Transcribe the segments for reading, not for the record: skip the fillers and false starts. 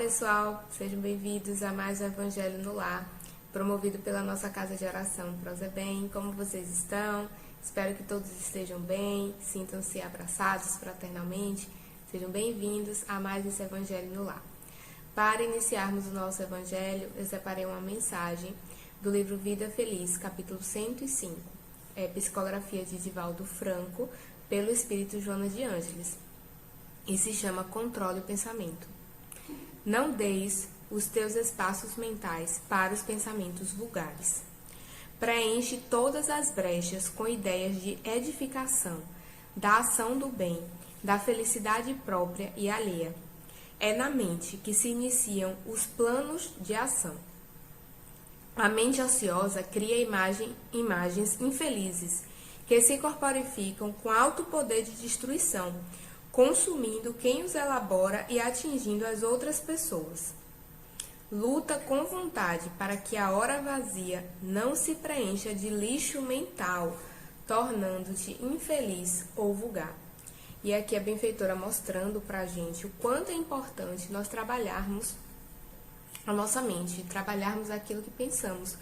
pessoal, sejam bem-vindos a mais um Evangelho no Lar, promovido pela nossa Casa de Oração Prosebem. Como vocês estão? Espero que todos estejam bem, sintam-se abraçados fraternalmente. Sejam bem-vindos a mais esse Evangelho no Lar. Para iniciarmos o nosso Evangelho, eu separei uma mensagem do livro Vida Feliz, capítulo 105, psicografia de Divaldo Franco, pelo Espírito Joana de Ângeles, e se chama Controle o Pensamento. Não deis os teus espaços mentais para os pensamentos vulgares. Preenche todas as brechas com ideias de edificação, da ação do bem, da felicidade própria e alheia. É na mente que se iniciam os planos de ação. A mente ociosa cria imagens infelizes, que se corporificam com alto poder de destruição, consumindo quem os elabora e atingindo as outras pessoas. Luta com vontade para que a hora vazia não se preencha de lixo mental, tornando-te infeliz ou vulgar. E aqui a benfeitora mostrando para a gente o quanto é importante nós trabalharmos a nossa mente, trabalharmos aquilo que pensamos,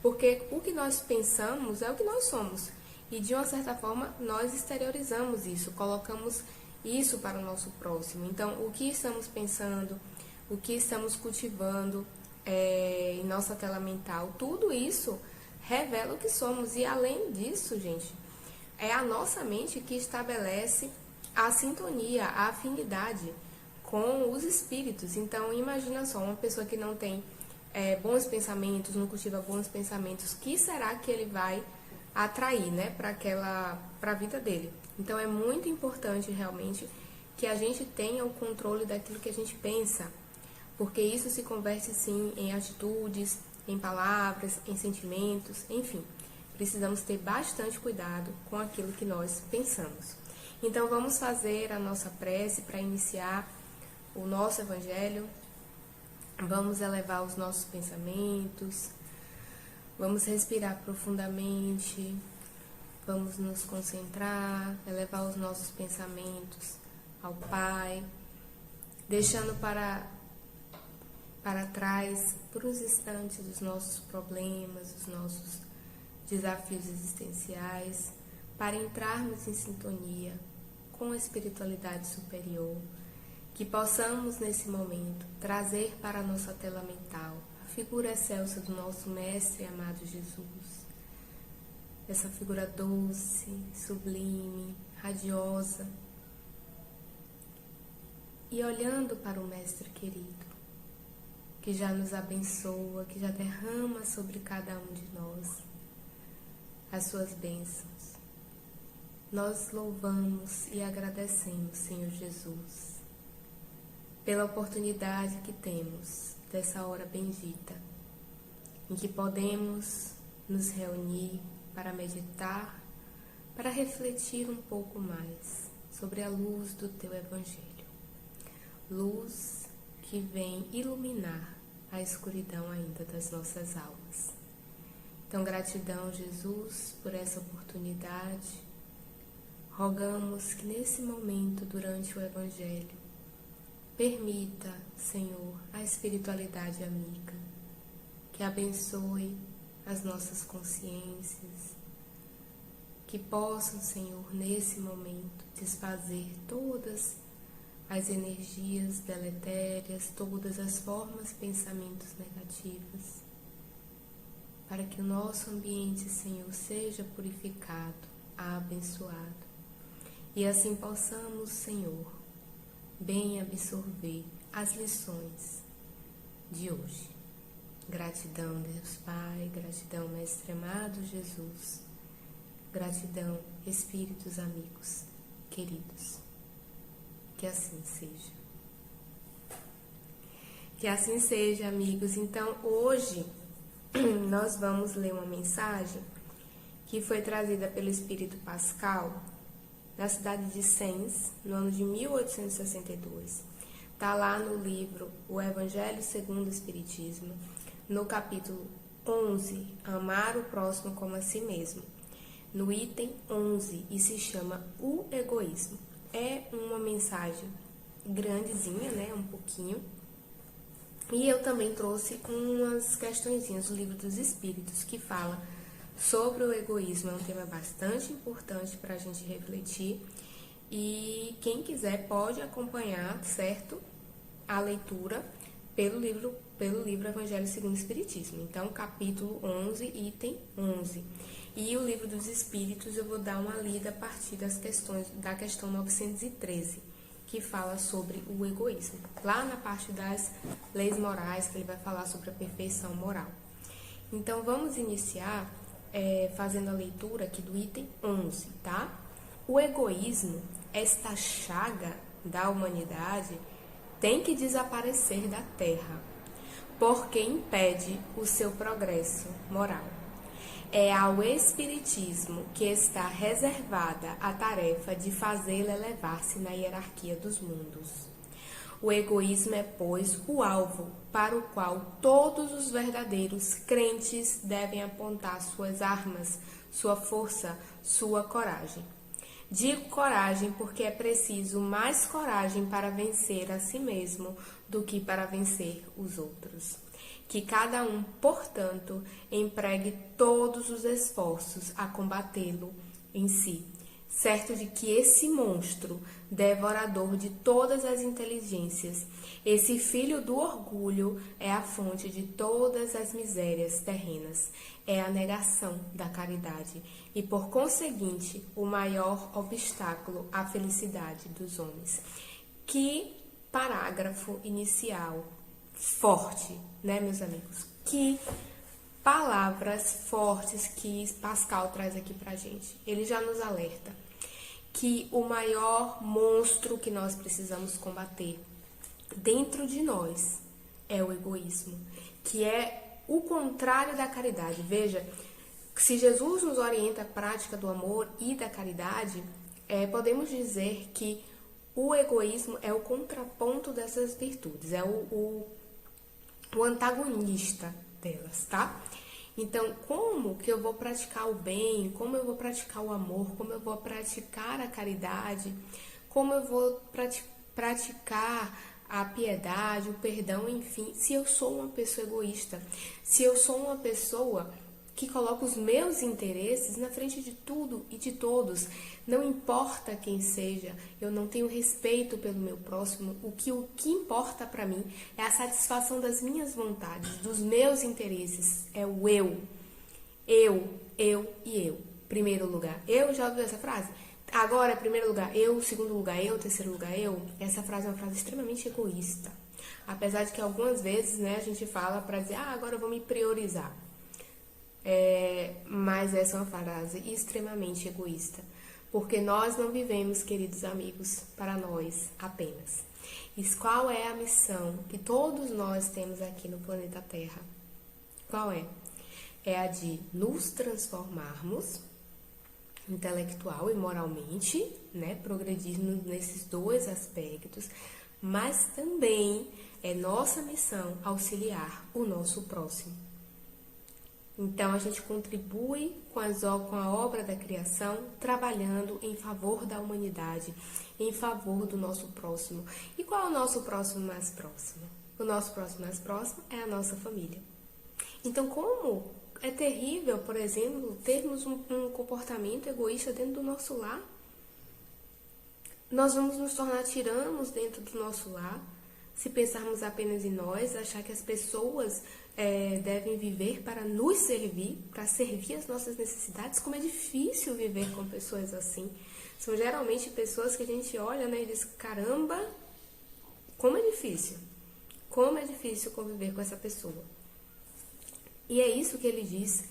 porque o que nós pensamos é o que nós somos, e de uma certa forma nós exteriorizamos isso, colocamos isso para o nosso próximo. Então, o que estamos pensando, o que estamos cultivando em nossa tela mental, tudo isso revela o que somos. E além disso, gente, é a nossa mente que estabelece a sintonia, a afinidade com os espíritos. Então, imagina só, uma pessoa que não tem bons pensamentos, não cultiva bons pensamentos, que será que ele vai atrair, né, para a vida dele? Então, é muito importante realmente que a gente tenha o controle daquilo que a gente pensa, porque isso se converte sim em atitudes, em palavras, em sentimentos, enfim. Precisamos ter bastante cuidado com aquilo que nós pensamos. Então, vamos fazer a nossa prece para iniciar o nosso Evangelho. Vamos elevar os nossos pensamentos, vamos respirar profundamente, vamos nos concentrar, elevar os nossos pensamentos ao Pai, deixando para trás, por uns instantes, os nossos problemas, os nossos desafios existenciais, para entrarmos em sintonia com a espiritualidade superior, que possamos nesse momento trazer para a nossa tela mental a figura excelsa do nosso Mestre amado Jesus, essa figura doce, sublime, radiosa, e olhando para o Mestre querido, que já nos abençoa, que já derrama sobre cada um de nós as suas bênçãos. Nós louvamos e agradecemos, Senhor Jesus, pela oportunidade que temos dessa hora bendita, em que podemos nos reunir para meditar, para refletir um pouco mais sobre a luz do Teu Evangelho. Luz que vem iluminar a escuridão ainda das nossas almas. Então, gratidão, Jesus, por essa oportunidade. Rogamos que nesse momento, durante o Evangelho, permita, Senhor, a espiritualidade amiga, que abençoe as nossas consciências, que possam, Senhor, nesse momento, desfazer todas as energias deletérias, todas as formas de pensamentos negativas, para que o nosso ambiente, Senhor, seja purificado, abençoado, e assim possamos, Senhor, bem absorver as lições de hoje. Gratidão, Deus Pai, gratidão, Mestre amado Jesus, gratidão, Espíritos amigos, queridos. Que assim seja. Que assim seja, amigos. Então, hoje nós vamos ler uma mensagem que foi trazida pelo Espírito Pascal, na cidade de Sens, no ano de 1862. Está lá no livro O Evangelho segundo o Espiritismo, no capítulo 11, Amar o Próximo como a Si Mesmo, no item 11, e se chama O Egoísmo. É uma mensagem grandezinha, né, um pouquinho, E eu também trouxe umas questõezinhas do Livro dos Espíritos, que fala sobre o egoísmo. É um tema bastante importante para a gente refletir. E quem quiser pode acompanhar, certo? A leitura pelo livro Evangelho segundo o Espiritismo. Então, capítulo 11, item 11. E o Livro dos Espíritos eu vou dar uma lida a partir das questões da questão 913, que fala sobre o egoísmo. Lá na parte das leis morais, que ele vai falar sobre a perfeição moral. Então, vamos iniciar fazendo a leitura aqui do item 11, tá? O egoísmo, esta chaga da humanidade, tem que desaparecer da Terra, porque impede o seu progresso moral. É ao Espiritismo que está reservada a tarefa de fazê-lo elevar-se na hierarquia dos mundos. O egoísmo é, pois, o alvo para o qual todos os verdadeiros crentes devem apontar suas armas, sua força, sua coragem. Digo coragem porque é preciso mais coragem para vencer a si mesmo do que para vencer os outros. Que cada um, portanto, empregue todos os esforços a combatê-lo em si, certo de que esse monstro, devorador de todas as inteligências, esse filho do orgulho, é a fonte de todas as misérias terrenas, é a negação da caridade e, por conseguinte, o maior obstáculo à felicidade dos homens. Que parágrafo inicial forte, né, meus amigos? Que palavras fortes que Pascal traz aqui pra gente. Ele já nos alerta que o maior monstro que nós precisamos combater dentro de nós é o egoísmo, que é o contrário da caridade. Veja, se Jesus nos orienta a prática do amor e da caridade, podemos dizer que o egoísmo é o contraponto dessas virtudes, é o antagonista delas, tá? Então, como que eu vou praticar o bem, como eu vou praticar o amor, como eu vou praticar a caridade, como eu vou praticar a piedade, o perdão, enfim, se eu sou uma pessoa egoísta, se eu sou uma pessoa que coloca os meus interesses na frente de tudo e de todos, não importa quem seja, eu não tenho respeito pelo meu próximo, o que importa para mim é a satisfação das minhas vontades, dos meus interesses, é o eu e eu. Primeiro lugar, eu, já ouviu essa frase? Agora, primeiro lugar, eu, segundo lugar, eu, terceiro lugar, eu. Essa frase é uma frase extremamente egoísta, apesar de que algumas vezes, né, a gente fala para dizer, agora eu vou me priorizar. Mas essa é uma frase extremamente egoísta, porque nós não vivemos, queridos amigos, para nós apenas. E qual é a missão que todos nós temos aqui no planeta Terra? Qual é? É a de nos transformarmos intelectual e moralmente, né, progredirmos nesses dois aspectos, mas também é nossa missão auxiliar o nosso próximo. Então, a gente contribui com a obra da criação, trabalhando em favor da humanidade, em favor do nosso próximo. E qual é o nosso próximo mais próximo? O nosso próximo mais próximo é a nossa família. Então, como é terrível, por exemplo, termos um comportamento egoísta dentro do nosso lar? Nós vamos nos tornar tiranos dentro do nosso lar, se pensarmos apenas em nós, achar que as pessoas devem viver para nos servir, para servir as nossas necessidades. Como é difícil viver com pessoas assim. São geralmente pessoas que a gente olha, né, e diz, caramba, como é difícil. Como é difícil conviver com essa pessoa. E é isso que ele diz.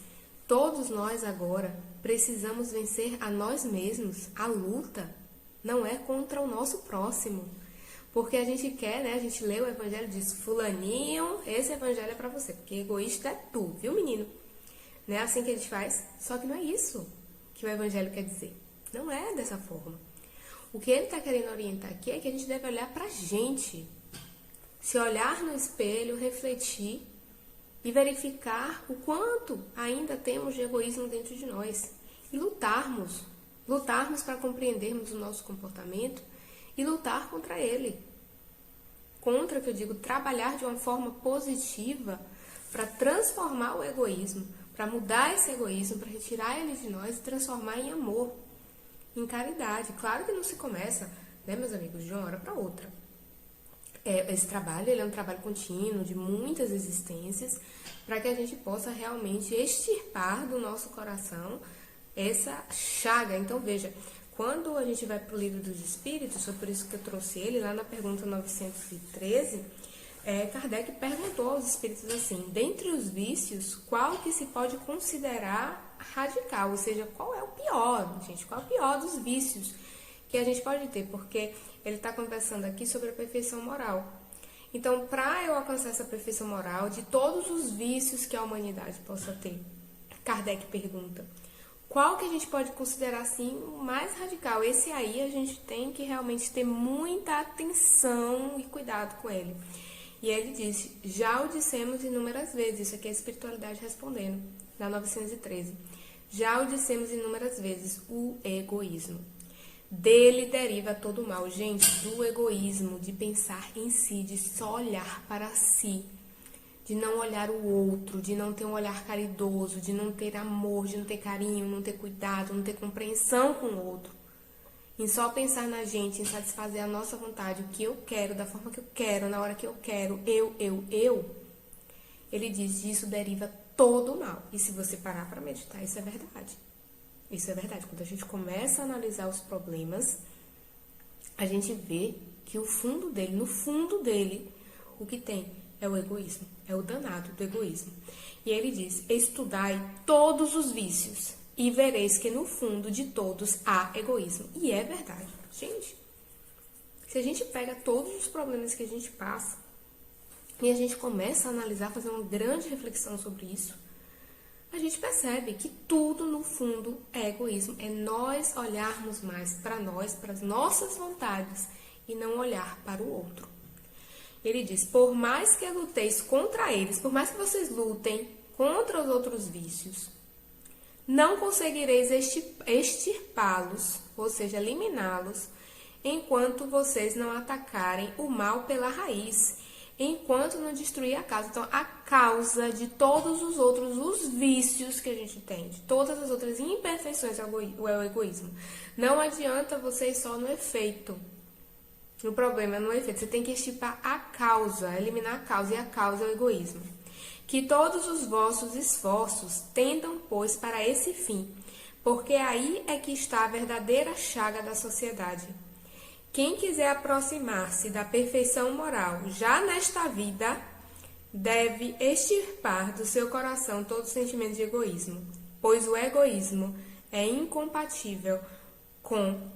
Todos nós agora precisamos vencer a nós mesmos. A luta não é contra o nosso próximo. Porque a gente quer, né? A gente lê o evangelho e diz, fulaninho, esse evangelho é pra você. Porque egoísta é tu, viu, menino? Não é assim que a gente faz? Só que não é isso que o evangelho quer dizer. Não é dessa forma. O que ele está querendo orientar aqui é que a gente deve olhar pra gente. Se olhar no espelho, refletir e verificar o quanto ainda temos de egoísmo dentro de nós. E lutarmos para compreendermos o nosso comportamento e lutar contra ele. contra, que eu digo, trabalhar de uma forma positiva para transformar o egoísmo, para mudar esse egoísmo, para retirar ele de nós e transformar em amor, em caridade. Claro que não se começa, né, meus amigos, de uma hora para outra. Esse trabalho, ele é um trabalho contínuo, de muitas existências, para que a gente possa realmente extirpar do nosso coração essa chaga. Então, veja, quando a gente vai para o Livro dos Espíritos, foi por isso que eu trouxe ele, lá na pergunta 913, Kardec perguntou aos espíritos assim: dentre os vícios, qual que se pode considerar radical? Ou seja, qual é o pior, gente? Qual é o pior dos vícios que a gente pode ter? Porque ele está conversando aqui sobre a perfeição moral. Então, para eu alcançar essa perfeição moral, de todos os vícios que a humanidade possa ter, Kardec pergunta: qual que a gente pode considerar, assim, o mais radical? Esse aí a gente tem que realmente ter muita atenção e cuidado com ele. E ele disse: já o dissemos inúmeras vezes, isso aqui é a espiritualidade respondendo, na 913. Já o dissemos inúmeras vezes, o egoísmo. Dele deriva todo o mal, gente, do egoísmo, de pensar em si, de só olhar para si, de não olhar o outro, de não ter um olhar caridoso, de não ter amor, de não ter carinho, não ter cuidado, não ter compreensão com o outro. Em só pensar na gente, em satisfazer a nossa vontade, o que eu quero, da forma que eu quero, na hora que eu quero, eu. Ele diz: disso deriva todo o mal. E se você parar para meditar, isso é verdade. Isso é verdade. Quando a gente começa a analisar os problemas, a gente vê que no fundo dele, o que tem é o egoísmo, é o danado do egoísmo. E ele diz: estudai todos os vícios e vereis que no fundo de todos há egoísmo. E é verdade. Gente, se a gente pega todos os problemas que a gente passa e a gente começa a analisar, fazer uma grande reflexão sobre isso, a gente percebe que tudo no fundo é egoísmo. É nós olharmos mais para nós, para as nossas vontades, e não olhar para o outro. Ele diz: por mais que luteis contra eles, por mais que vocês lutem contra os outros vícios, não conseguireis extirpá-los, ou seja, eliminá-los, enquanto vocês não atacarem o mal pela raiz, enquanto não destruir a causa. Então, a causa de todos os outros, os vícios que a gente tem, de todas as outras imperfeições é o egoísmo. Não adianta você ir só no efeito. O problema é no efeito. Você tem que extirpar a causa, eliminar a causa, e a causa é o egoísmo. Que todos os vossos esforços tendam, pois, para esse fim, porque aí é que está a verdadeira chaga da sociedade. Quem quiser aproximar-se da perfeição moral já nesta vida, deve extirpar do seu coração todo sentimento de egoísmo, pois o egoísmo é incompatível com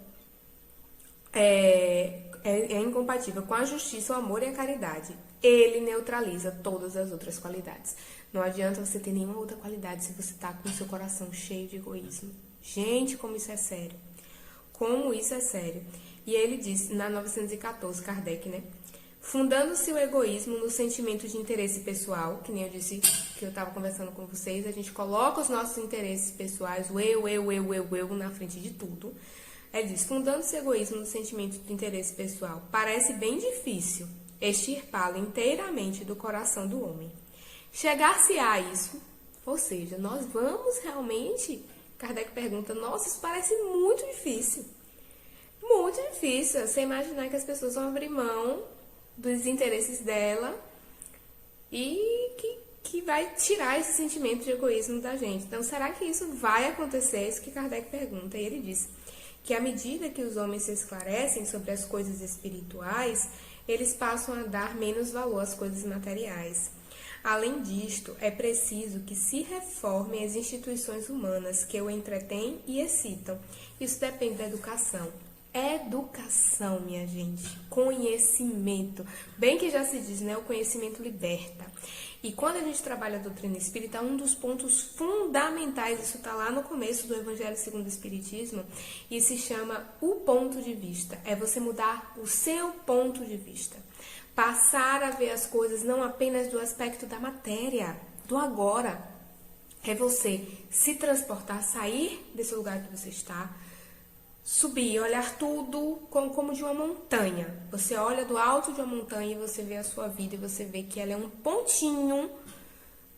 incompatível com a justiça, o amor e a caridade. Ele neutraliza todas as outras qualidades. Não adianta você ter nenhuma outra qualidade se você está com o seu coração cheio de egoísmo. Gente, como isso é sério. Como isso é sério. E ele diz, na 914, Kardec, né? Fundando-se o egoísmo no sentimento de interesse pessoal, que nem eu disse que eu estava conversando com vocês, a gente coloca os nossos interesses pessoais, o eu, na frente de tudo. Ele diz: fundando-se o egoísmo no sentimento de interesse pessoal, parece bem difícil extirpá-lo inteiramente do coração do homem. Chegar-se a isso, ou seja, nós vamos realmente, Kardec pergunta: nossa, isso parece muito difícil. Muito difícil você imaginar que as pessoas vão abrir mão dos interesses dela e que vai tirar esse sentimento de egoísmo da gente. Então, será que isso vai acontecer? É isso que Kardec pergunta. E ele diz que à medida que os homens se esclarecem sobre as coisas espirituais, eles passam a dar menos valor às coisas materiais. Além disto, é preciso que se reformem as instituições humanas que o entretêm e excitam. Isso depende da educação. Educação, minha gente, conhecimento. Bem que já se diz, né? O conhecimento liberta. E quando a gente trabalha a doutrina espírita, um dos pontos fundamentais, isso está lá no começo do Evangelho segundo o Espiritismo, e se chama o ponto de vista. É você mudar o seu ponto de vista. Passar a ver as coisas não apenas do aspecto da matéria, do agora. É você se transportar, sair desse lugar que você está, subir, olhar tudo como de uma montanha. Você olha do alto de uma montanha e você vê a sua vida e você vê que ela é um pontinho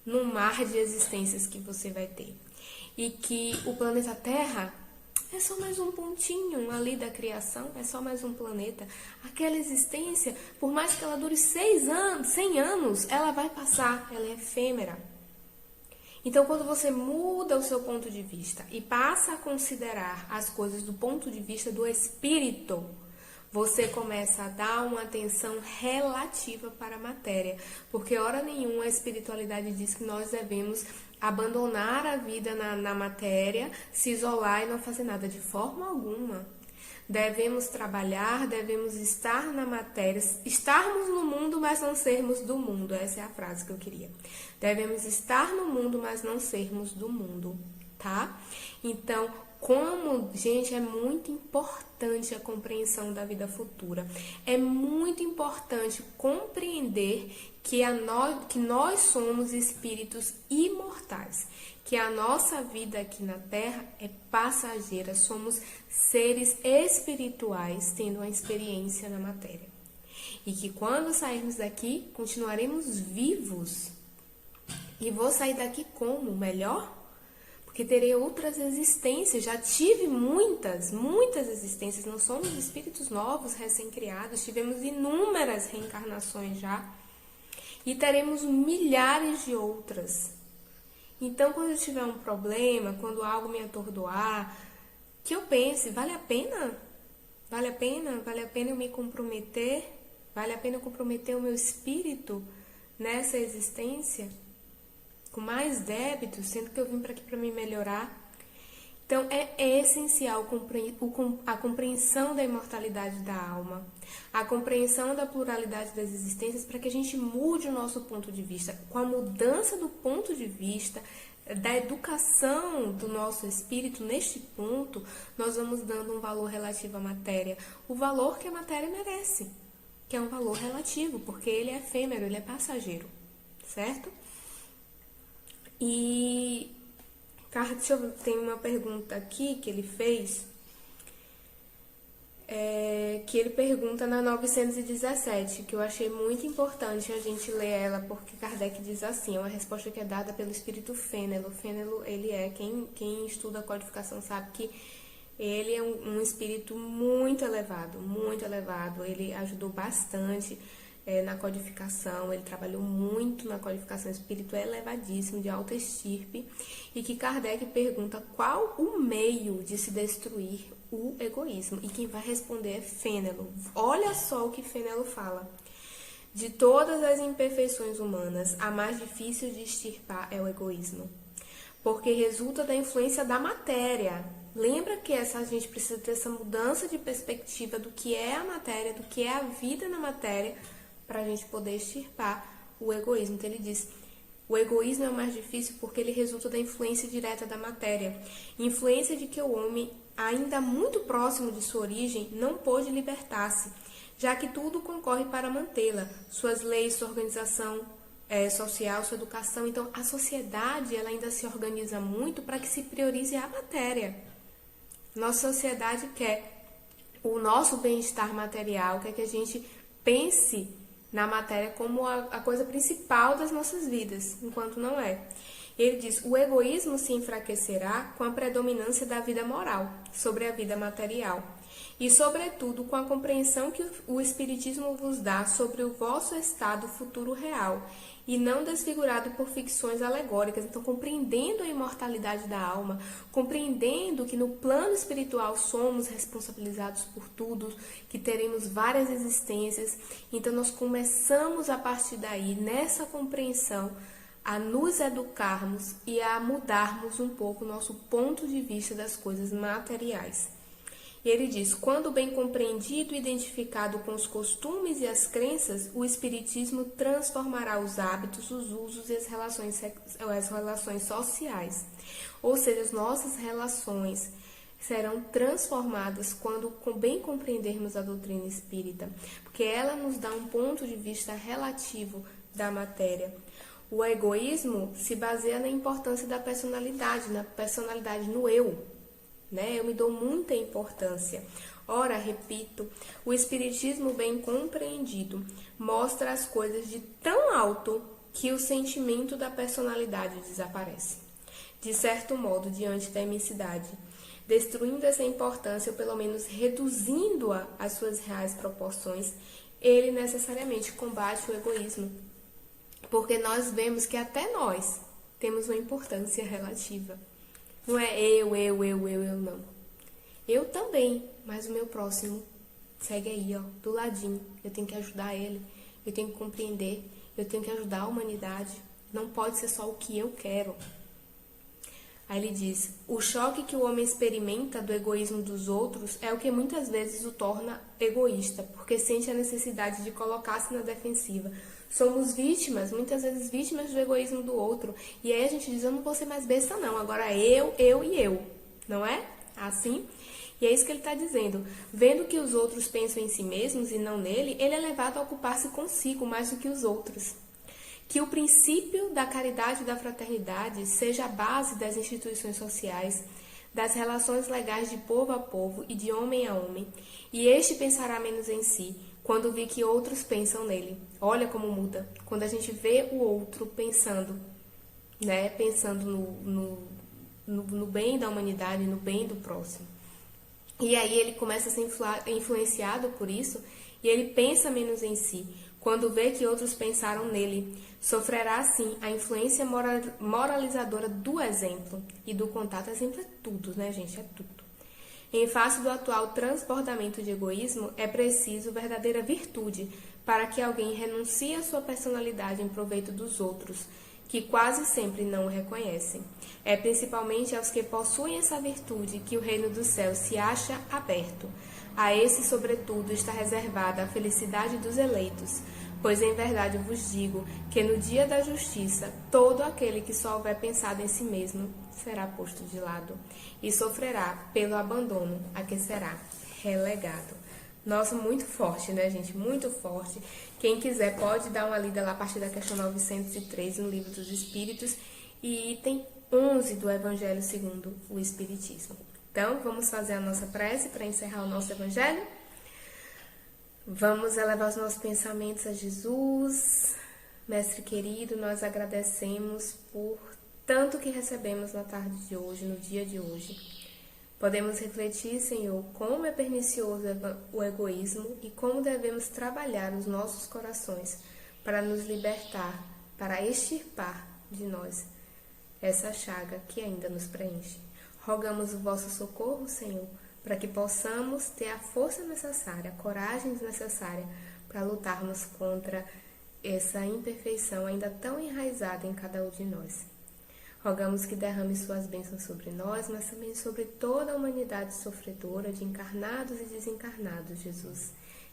no mar de existências que você vai ter. E que o planeta Terra é só mais um pontinho ali da criação, é só mais um planeta. Aquela existência, por mais que ela dure 100 anos, ela vai passar, ela é efêmera. Então, quando você muda o seu ponto de vista e passa a considerar as coisas do ponto de vista do espírito, você começa a dar uma atenção relativa para a matéria. Porque, hora nenhuma, a espiritualidade diz que nós devemos abandonar a vida na matéria, se isolar e não fazer nada de forma alguma. Devemos trabalhar, devemos estar na matéria, estarmos no mundo, mas não sermos do mundo. Essa é a frase que eu queria. Devemos estar no mundo, mas não sermos do mundo, tá? Então, gente, é muito importante a compreensão da vida futura. É muito importante compreender que nós somos espíritos imortais, que a nossa vida aqui na Terra é passageira, somos seres espirituais tendo uma experiência na matéria. E que quando sairmos daqui, continuaremos vivos. E vou sair daqui como? Melhor? Porque terei outras existências, já tive muitas existências, não somos espíritos novos, recém-criados, tivemos inúmeras reencarnações já. E teremos milhares de outras. Então, quando eu tiver um problema, quando algo me atordoar, que eu pense, vale a pena? Vale a pena? Vale a pena eu me comprometer? Vale a pena eu comprometer o meu espírito nessa existência? Com mais débitos, sendo que eu vim para aqui para me melhorar? Então, é essencial a compreensão da imortalidade da alma, a compreensão da pluralidade das existências para que a gente mude o nosso ponto de vista. Com a mudança do ponto de vista, da educação do nosso espírito, neste ponto, nós vamos dando um valor relativo à matéria, o valor que a matéria merece, que é um valor relativo, porque ele é efêmero, ele é passageiro, certo? E tem uma pergunta aqui que ele fez, que ele pergunta na 917, que eu achei muito importante a gente ler ela, porque Kardec diz assim, é uma resposta que é dada pelo espírito Fênelon. Fênelon, ele quem estuda a codificação sabe que ele é um espírito muito elevado, ele ajudou bastante na codificação, ele trabalhou muito na codificação, espírito elevadíssimo, de alta estirpe, e que Kardec pergunta qual o meio de se destruir o egoísmo, e quem vai responder é Fênelon. Olha só o que Fênelon fala. De todas as imperfeições humanas, a mais difícil de extirpar é o egoísmo, porque resulta da influência da matéria. Lembra que a gente precisa ter essa mudança de perspectiva do que é a matéria, do que é a vida na matéria, para a gente poder extirpar o egoísmo. Então ele diz, o egoísmo é o mais difícil porque ele resulta da influência direta da matéria. Influência de que o homem, ainda muito próximo de sua origem, não pôde libertar-se, já que tudo concorre para mantê-la, suas leis, sua organização social, sua educação. Então a sociedade ela ainda se organiza muito para que se priorize a matéria. Nossa sociedade quer o nosso bem-estar material, quer que a gente pense na matéria como a coisa principal das nossas vidas, enquanto não é. Ele diz, o egoísmo se enfraquecerá com a predominância da vida moral sobre a vida material, e sobretudo com a compreensão que o Espiritismo vos dá sobre o vosso estado futuro real, e não desfigurado por ficções alegóricas. Então, compreendendo a imortalidade da alma, compreendendo que no plano espiritual somos responsabilizados por tudo, que teremos várias existências, então nós começamos a partir daí, nessa compreensão, a nos educarmos e a mudarmos um pouco o nosso ponto de vista das coisas materiais. E ele diz, quando bem compreendido e identificado com os costumes e as crenças, o Espiritismo transformará os hábitos, os usos e as relações sociais. Ou seja, as nossas relações serão transformadas quando bem compreendermos a doutrina espírita, porque ela nos dá um ponto de vista relativo da matéria. O egoísmo se baseia na importância da personalidade, no eu. né? Eu me dou muita importância. Ora, repito, o Espiritismo bem compreendido mostra as coisas de tão alto que o sentimento da personalidade desaparece, de certo modo, diante da imensidade, destruindo essa importância ou pelo menos reduzindo-a às suas reais proporções. Ele necessariamente combate o egoísmo, porque nós vemos que até nós temos uma importância relativa. Não é eu, não. Eu também, mas o meu próximo segue aí, ó, do ladinho. Eu tenho que ajudar ele, eu tenho que compreender, eu tenho que ajudar a humanidade. Não pode ser só o que eu quero. Aí ele diz, o choque que o homem experimenta do egoísmo dos outros é o que muitas vezes o torna egoísta, porque sente a necessidade de colocar-se na defensiva. Somos vítimas, muitas vezes vítimas do egoísmo do outro. E aí a gente diz, eu não vou ser mais besta não, agora eu e eu. Não é? Assim? E é isso que ele está dizendo. Vendo que os outros pensam em si mesmos e não nele, ele é levado a ocupar-se consigo mais do que os outros. Que o princípio da caridade e da fraternidade seja a base das instituições sociais, das relações legais de povo a povo e de homem a homem, e este pensará menos em si, quando vê que outros pensam nele. Olha como muda. Quando a gente vê o outro pensando, né, pensando no bem da humanidade, no bem do próximo. E aí ele começa a ser influenciado por isso, e ele pensa menos em si, quando vê que outros pensaram nele. Sofrerá, assim, a influência moralizadora do exemplo. E do contato, exemplo é tudo, né, gente? É tudo. Em face do atual transbordamento de egoísmo, é preciso verdadeira virtude para que alguém renuncie à sua personalidade em proveito dos outros, que quase sempre não o reconhecem. É principalmente aos que possuem essa virtude que o reino dos céus se acha aberto. A esse, sobretudo, está reservada a felicidade dos eleitos, pois em verdade vos digo que no dia da justiça, todo aquele que só houver pensado em si mesmo será posto de lado e sofrerá pelo abandono a que será relegado. Nossa, muito forte, né, gente? Muito forte. Quem quiser pode dar uma lida lá a partir da questão 903 no Livro dos Espíritos e item 11 do Evangelho segundo o Espiritismo. Então, vamos fazer a nossa prece para encerrar o nosso Evangelho? Vamos elevar os nossos pensamentos a Jesus. Mestre querido, nós agradecemos por tanto que recebemos na tarde de hoje, no dia de hoje. Podemos refletir, Senhor, como é pernicioso o egoísmo e como devemos trabalhar os nossos corações para nos libertar, para extirpar de nós essa chaga que ainda nos preenche. Rogamos o vosso socorro, Senhor, para que possamos ter a força necessária, a coragem necessária para lutarmos contra essa imperfeição ainda tão enraizada em cada um de nós. Rogamos que derrame suas bênçãos sobre nós, mas também sobre toda a humanidade sofredora de encarnados e desencarnados, Jesus,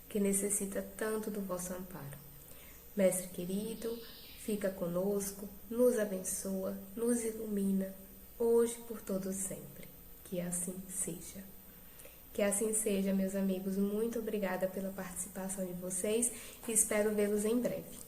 que necessita tanto do vosso amparo. Mestre querido, fica conosco, nos abençoa, nos ilumina, hoje por todos sempre. Que assim seja. Que assim seja, meus amigos. Muito obrigada pela participação de vocês e espero vê-los em breve.